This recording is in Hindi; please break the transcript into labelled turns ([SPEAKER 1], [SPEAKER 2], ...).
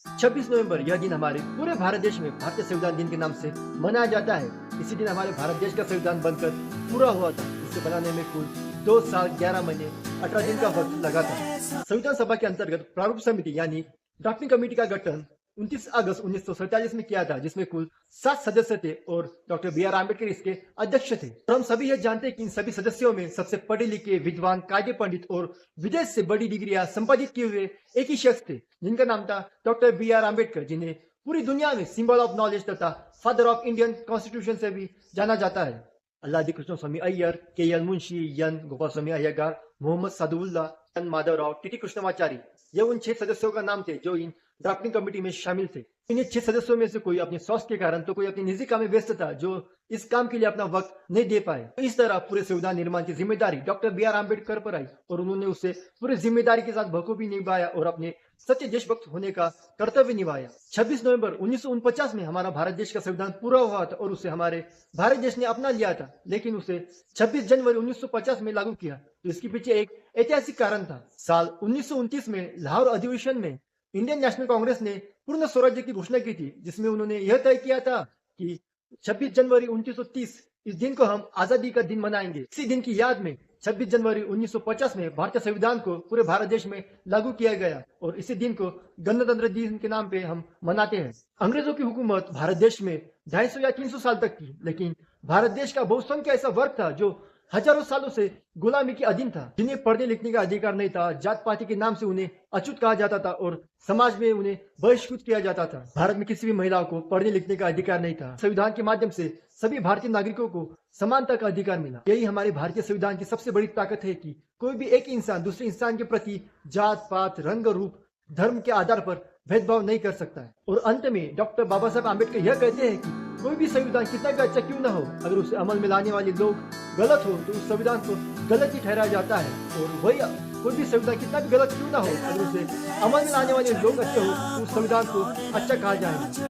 [SPEAKER 1] 26 नवंबर यह दिन हमारे पूरे भारत देश में भारतीय संविधान दिन के नाम से मनाया जाता है। इसी दिन हमारे भारत देश का संविधान बनकर पूरा हुआ था। इसे बनाने में कुल 2 साल 11 महीने 18 दिन का वक्त लगा था। संविधान सभा के अंतर्गत प्रारूप समिति यानी ड्राफ्टिंग कमेटी का गठन 29 अगस्त 1947 में किया था, जिसमें कुल 7 सदस्य थे और डॉक्टर बी.आर. आम्बेडकर इसके अध्यक्ष थे। और हम सभी यह जानते हैं कि इन सभी सदस्यों में सबसे पढ़े लिखे, विद्वान, कायदे पंडित और विदेश से बड़ी डिग्रियां संपादित किए हुए एक ही शख्स थे, जिनका नाम था डॉक्टर बी.आर. आम्बेडकर, जिन्हें पूरी दुनिया में सिंबल ऑफ नॉलेज तथा फादर ऑफ इंडियन कॉन्स्टिट्यूशन से भी जाना जाता है। अल्लादी कृष्ण स्वामी Iyer, KL. Munshi, N. Gopal Swami अय्यगार, Mohammad Sadulla, N. Madhavrao, TT. Krishnamachari, ये उन 6 सदस्यों का नाम थे जो इन ड्राफ्टिंग कमेटी में शामिल थे। इन्हीं 6 सदस्यों में से कोई अपने स्वास्थ्य के कारण तो कोई अपने निजी काम में व्यस्त था, जो इस काम के लिए अपना वक्त नहीं दे पाए। तो इस तरह पूरे संविधान निर्माण की जिम्मेदारी डॉक्टर बी.आर. आम्बेडकर पर आई और उन्होंने उसे पूरी जिम्मेदारी के साथ बखूबी निभाया और अपने सच्चे देशभक्त होने का कर्तव्य निभाया। 26 नवंबर 1949 में हमारा भारत देश का संविधान पूरा हुआ था और उसे हमारे भारत देश ने अपना लिया था, लेकिन उसे 26 जनवरी 1950 में लागू किया। तो इसके पीछे एक ऐतिहासिक कारण था। साल 1929 में लाहौर अधिवेशन में इंडियन नेशनल कांग्रेस ने पूर्ण स्वराज्य की घोषणा की थी, जिसमें उन्होंने यह तय किया था कि 26 जनवरी 1930 इस दिन को हम आजादी का दिन मनाएंगे। इसी दिन की याद में 26 जनवरी 1950 में भारतीय संविधान को पूरे भारत देश में लागू किया गया और इसी दिन को गणतंत्र दिन के नाम पे हम मनाते हैं। अंग्रेजों की हुकूमत भारत देश में 250 या 300 साल तक थी, लेकिन भारत देश का बहुसंख्य ऐसा वर्ग था जो हजारों सालों से गुलामी के अधीन था, जिन्हें पढ़ने लिखने का अधिकार नहीं था। जात पाति के नाम से उन्हें अछूत कहा जाता था और समाज में उन्हें बहिष्कृत किया जाता था। भारत में किसी भी महिला को पढ़ने लिखने का अधिकार नहीं था। संविधान के माध्यम से सभी भारतीय नागरिकों को समानता का अधिकार मिला। यही हमारे भारतीय संविधान की सबसे बड़ी ताकत है कि कोई भी एक इंसान दूसरे इंसान के प्रति जात पात, रंग, रूप, धर्म के आधार पर भेदभाव नहीं कर सकता है। और अंत में डॉक्टर बाबा साहब आम्बेडकर यह कहते हैं कि कोई भी संविधान कितना भी अच्छा क्यों न हो, अगर उसे अमल में लाने वाले लोग गलत हो तो उस संविधान को गलत ही ठहराया जाता है। और वही कोई भी संविधान कितना भी गलत क्यों ना हो, अगर उसे अमल में लाने वाले लोग अच्छे हो तो उस संविधान को अच्छा कहा जाएगा।